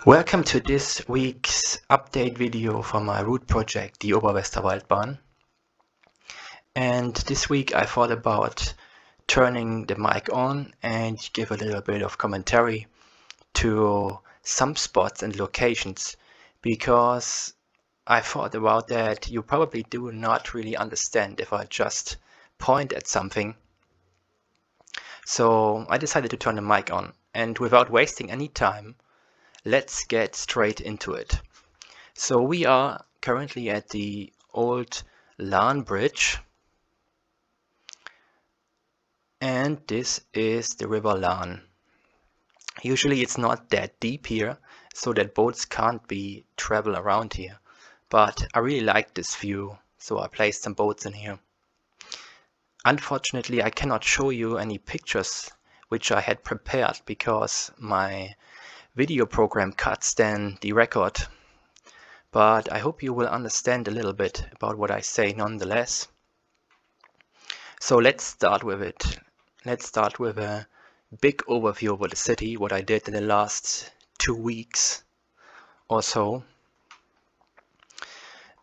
Welcome to this week's update video for my route project, the Oberwesterwaldbahn. And this week I thought about turning the mic on and give a little bit of commentary to some spots and locations, because I thought about that you probably do not really understand if I just point at something. So I decided to turn the mic on, and without wasting any time, let's get straight into it. So we are currently at the old Lahn bridge, and this is the river Lahn. Usually it's not that deep here, so that boats can't travel around here, but I really like this view, so I placed some boats in here. Unfortunately, I cannot show you any pictures which I had prepared because my video program cuts then the record. But I hope you will understand a little bit about what I say nonetheless. So let's start with it. Let's start with a big overview over the city, what I did in the last 2 weeks or so.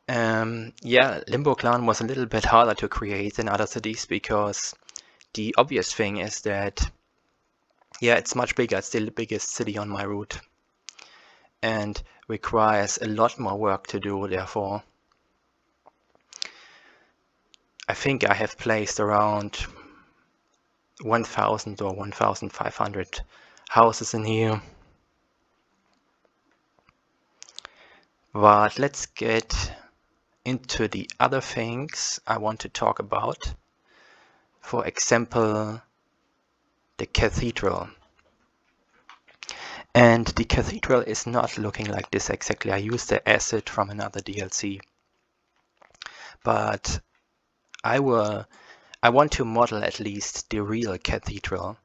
Limburg Lahn was a little bit harder to create than other cities because the obvious thing is that, it's much bigger. It's still the biggest city on my route and requires a lot more work to do, therefore. I think I have placed around 1,000 or 1,500 houses in here. But let's get into the other things I want to talk about. For example, the cathedral. And the cathedral is not looking like this exactly. I used the asset from another DLC. But I want to model at least the real cathedral.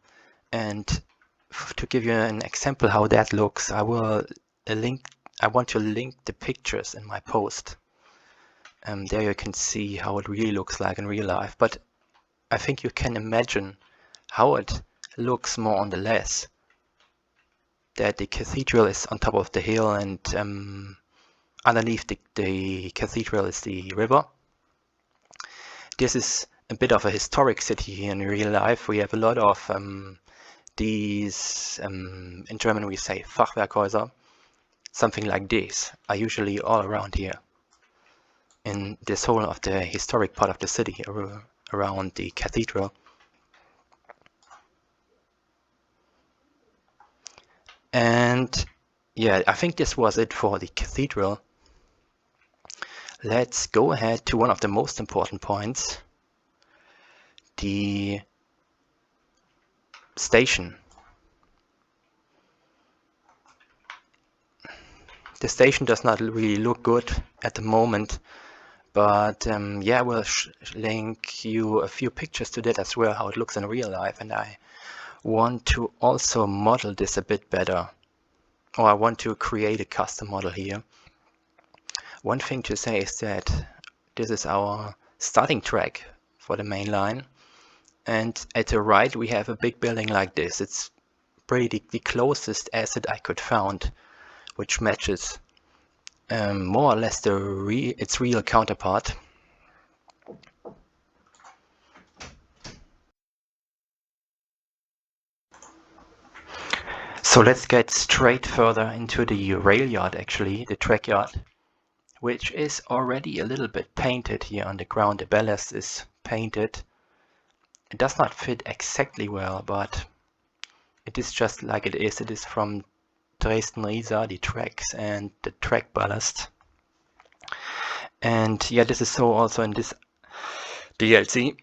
And to give you an example how that looks, I want to link the pictures in my post. There you can see how it really looks like in real life, but I think you can imagine how it looks more on the less. That the cathedral is on top of the hill, and underneath the cathedral is the river. This is a bit of a historic city here in real life. We have a lot of these, in German we say Fachwerkhäuser, something like this, are usually all around here in this whole of the historic part of the city around the cathedral. And I think this was it for the cathedral. Let's go ahead to one of the most important points, the station. The station does not really look good at the moment, but we'll link you a few pictures to that as well, how it looks in real life. And I want to also model this a bit better, or I want to create a custom model here. One thing to say is that this is our starting track for the main line, and at the right we have a big building like this. It's pretty the closest asset I could find, which matches more or less its real counterpart. So let's get straight further into the rail yard, actually, the track yard, which is already a little bit painted here on the ground. The ballast is painted. It does not fit exactly well, but it is just like it is. It is from Dresden-Riesa, the tracks and the track ballast. And this is so also in this DLC.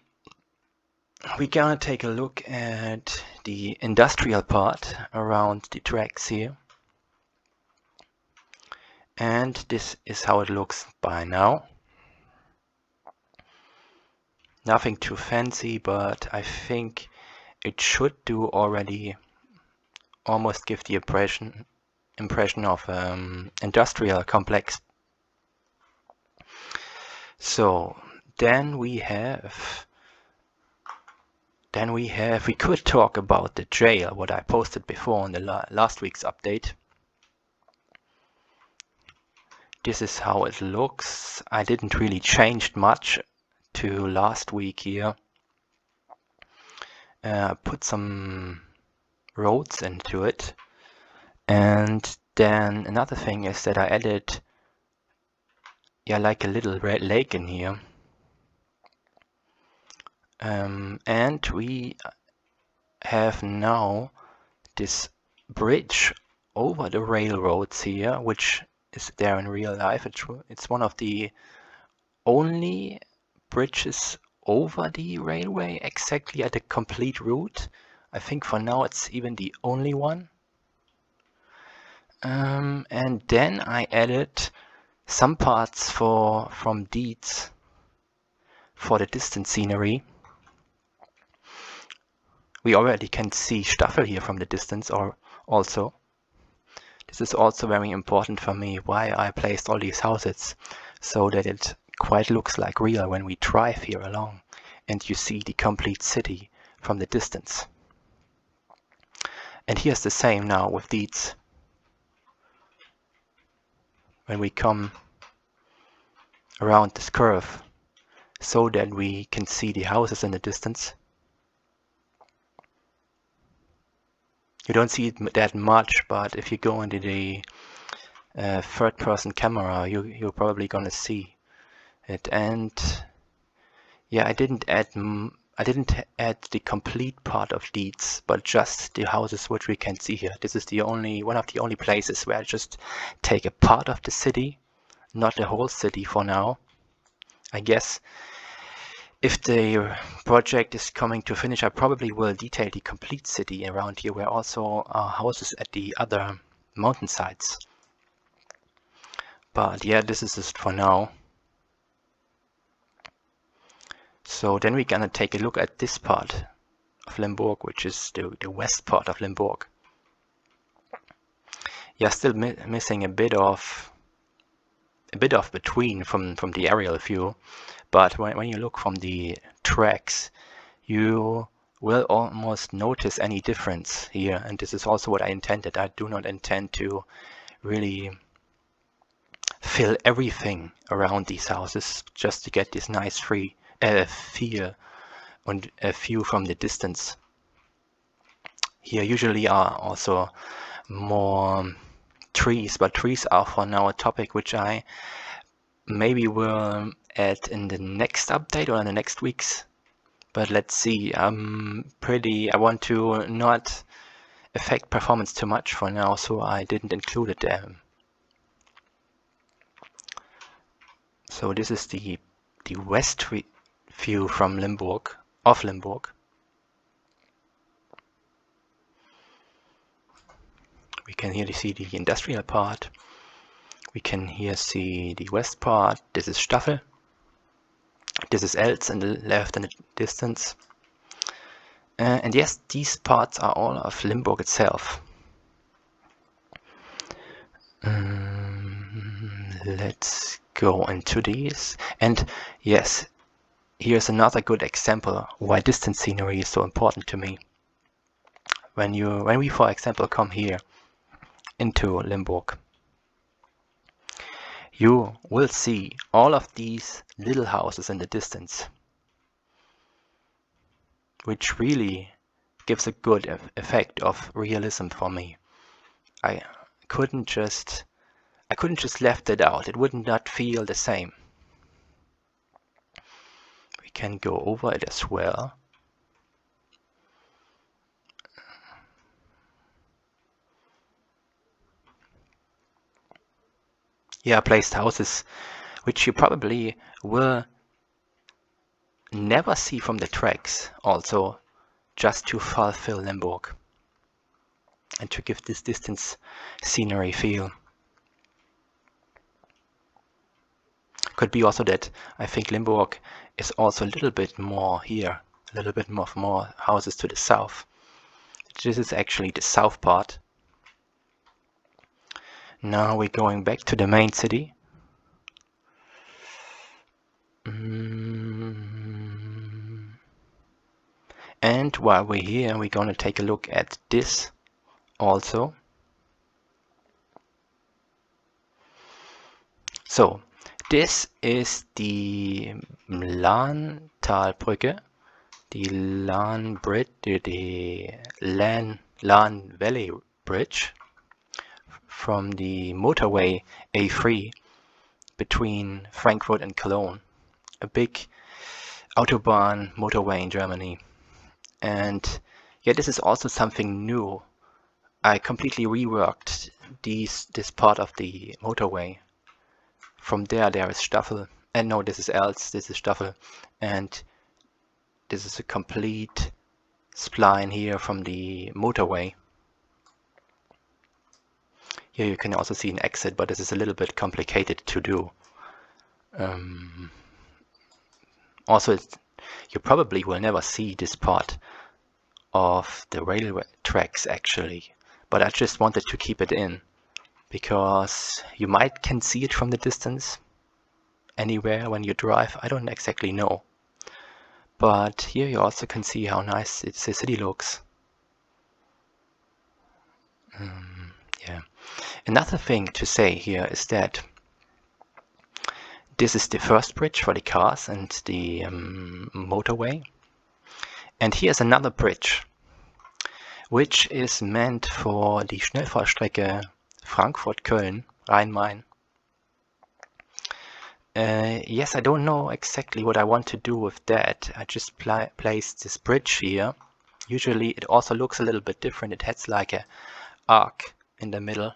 We're gonna take a look at the industrial part around the tracks here. And this is how it looks by now. Nothing too fancy, but I think it should do already almost give the impression of industrial complex. So then we could talk about the jail, what I posted before in the last week's update. this is how it looks. I didn't really change much to last week here. Put some roads into it. And then another thing is that I added like a little red lake in here. And we have now this bridge over the railroads here, which is there in real life. It's one of the only bridges over the railway exactly at the complete route. I think for now it's even the only one. And then I added some parts from deeds for the distance scenery. We already can see Staffel here from the distance also. This is also very important for me, why I placed all these houses, so that it quite looks like real when we drive here along and you see the complete city from the distance. And here's the same now with deeds. When we come around this curve, so that we can see the houses in the distance. You don't see it that much, but if you go into the third-person camera, you're probably gonna see it. And yeah, I didn't add the complete part of deeds, but just the houses which we can see here. This is one of the only places where I just take a part of the city, not the whole city for now. I guess if the project is coming to finish, I probably will detail the complete city around here, where also are houses at the other mountainsides. But yeah, this is just for now. So then we're gonna take a look at this part of Limburg, which is the west part of Limburg. Yeah, still missing a bit of between from the aerial view, but when you look from the tracks, you will almost notice any difference here. And this is also what I intended. I do not intend to really fill everything around these houses, just to get this nice free feel and a view from the distance. Here usually are also more trees, but trees are for now a topic which I maybe will add in the next update or in the next weeks. But let's see. I want to not affect performance too much for now, so I didn't include it there. So this is the west view from Limburg, of Limburg. We can here see the industrial part. We can here see the west part. This is Staffel. This is Elz in the left in the distance. And yes, these parts are all of Limburg itself. Let's go into these. And yes, here's another good example why distance scenery is so important to me. When we, for example, come here into Limburg, you will see all of these little houses in the distance, which really gives a good effect of realism for me. I couldn't just left it out. It would not feel the same. We can go over it as well. Yeah, I placed houses which you probably will never see from the tracks, also just to fulfill Limburg and to give this distance scenery feel. Could be also that I think Limburg is also a little bit more here, a little bit more houses to the south. This is actually the south part. Now we're going back to the main city. And while we're here, we're going to take a look at this also. So, this is the Lahntalbrücke, the Lahn Bridge, the Lahn Valley Bridge from the motorway A3 between Frankfurt and Cologne, a big Autobahn motorway in Germany. And yeah, this is also something new. I completely reworked this part of the motorway. From there is Staffel, and no, this is else, this is Staffel, and this is a complete spline here from the motorway. Here you can also see an exit, but this is a little bit complicated to do. Also, you probably will never see this part of the railway tracks actually, but I just wanted to keep it in because you can see it from the distance anywhere when you drive. I don't exactly know, but here you also can see how nice the city looks. Yeah. Another thing to say here is that this is the first bridge for the cars and the motorway. And here's another bridge, which is meant for the Schnellfahrstrecke Frankfurt-Köln, Rhein-Main. Yes, I don't know exactly what I want to do with that. I just placed this bridge here. Usually it also looks a little bit different. It has like a arc in the middle.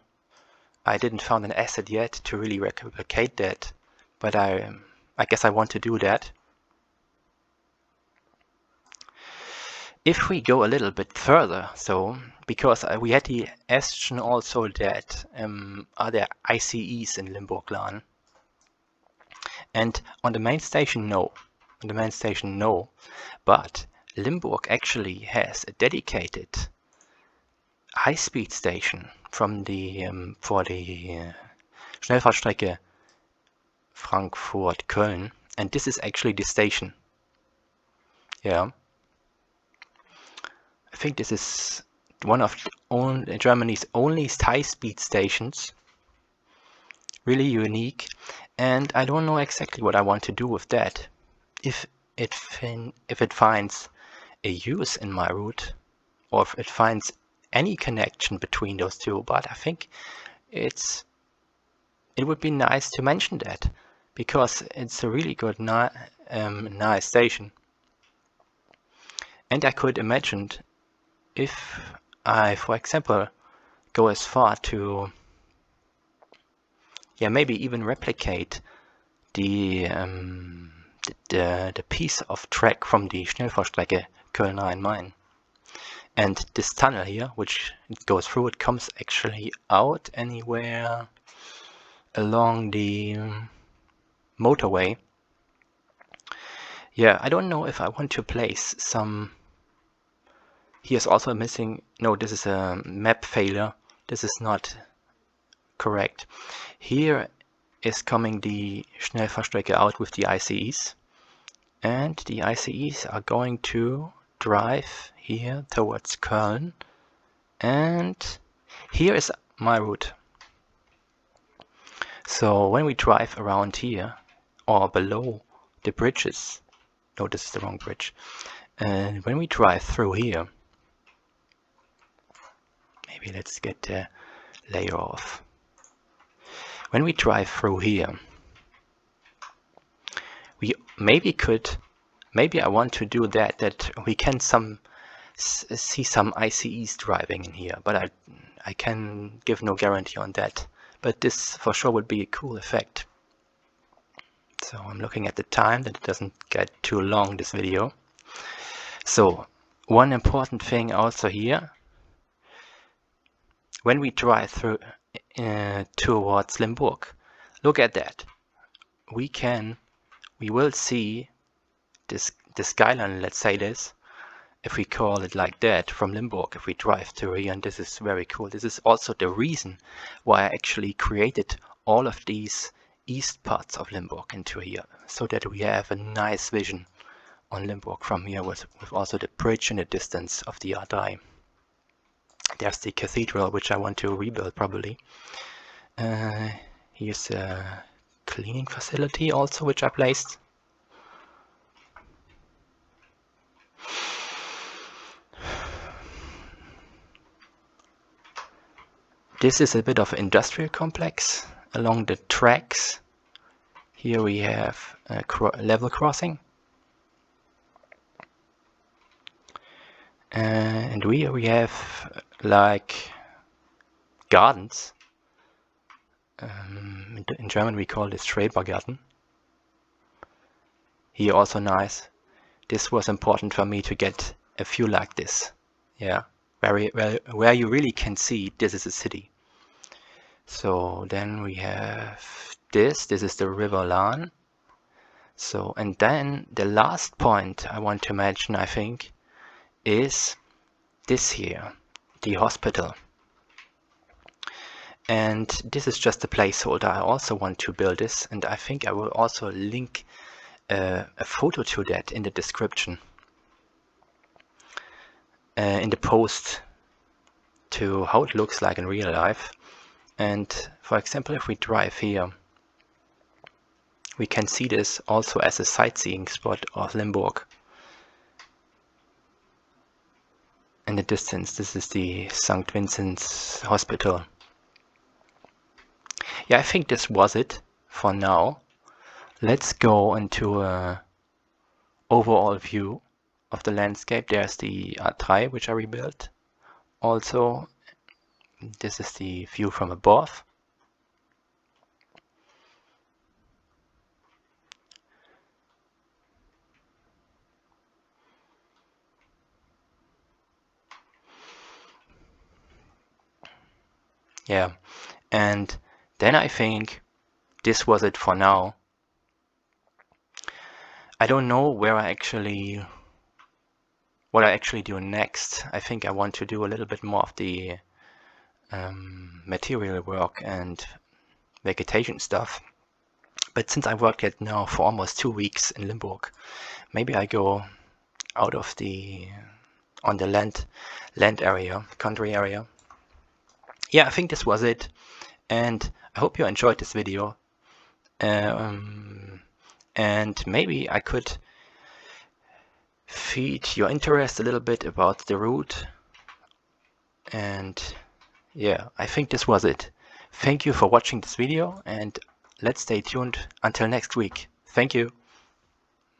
I didn't find an asset yet to really replicate that, but I guess I want to do that. If we go a little bit further, so because we had the question also that are there ICEs in Limburg Lahn? And on the main station, no. On the main station, no. But Limburg actually has a dedicated high-speed station from the for the Schnellfahrstrecke Frankfurt-Köln, and this is actually the station. Yeah. I think this is one of Germany's only high-speed stations. Really unique, and I don't know exactly what I want to do with that. If it finds a use in my route, or if it finds any connection between those two, but I think it would be nice to mention that because it's a really good nice station. And I could imagine if I, for example, go as far to maybe even replicate the piece of track from the Schnellfahrstrecke Köln-Rhein-Main. And this tunnel here, which it goes through, it comes actually out anywhere along the motorway. Yeah, I don't know if I want to place some. Here's also missing. No, this is a map failure. This is not correct. Here is coming the Schnellfahrstrecke out with the ICEs, and the ICEs are going to drive here towards Köln, and here is my route. So when we drive around here or below the bridges, no, this is the wrong bridge, and when we drive through here, maybe let's get the layer off. When we drive through here, we maybe I want to do that we can see some ICEs driving in here, but I can give no guarantee on that. But this for sure would be a cool effect. So I'm looking at the time that it doesn't get too long, this video. So one important thing also here, when we drive through towards Limburg, look at that. We will see the skyline, let's say this, if we call it like that, from Limburg, if we drive through here, and this is very cool. This is also the reason why I actually created all of these east parts of Limburg into here, so that we have a nice vision on Limburg from here with also the bridge in the distance of the R3. There's the cathedral, which I want to rebuild probably. Here's cleaning facility also, which I placed. This is a bit of an industrial complex along the tracks. Here we have a level crossing. And we have like gardens. In German we call this Schrebergarten. Here also nice. This was important for me to get a view like this. Yeah, where you really can see this is a city. So then we have this is the river Lahn. So, and then the last point I want to mention, I think, is this here, the hospital. And this is just a placeholder. I also want to build this, and I think I will also link a photo to that in the description, in the post, to how it looks like in real life. And for example, if we drive here, we can see this also as a sightseeing spot of Limburg. In the distance, this is the St. Vincent's Hospital. Yeah, I think this was it for now. Let's go into a overall view of the landscape. There's the A3, which I rebuilt. Also, this is the view from above. Yeah, and then I think this was it for now. I don't know what I actually do next. I think I want to do a little bit more of the material work and vegetation stuff. But since I worked it now for almost 2 weeks in Limburg, maybe I go out of on the land area, country area. Yeah, I think this was it, and I hope you enjoyed this video. And maybe I could feed your interest a little bit about the route. And yeah, I think this was it. Thank you for watching this video, and let's stay tuned until next week. Thank you.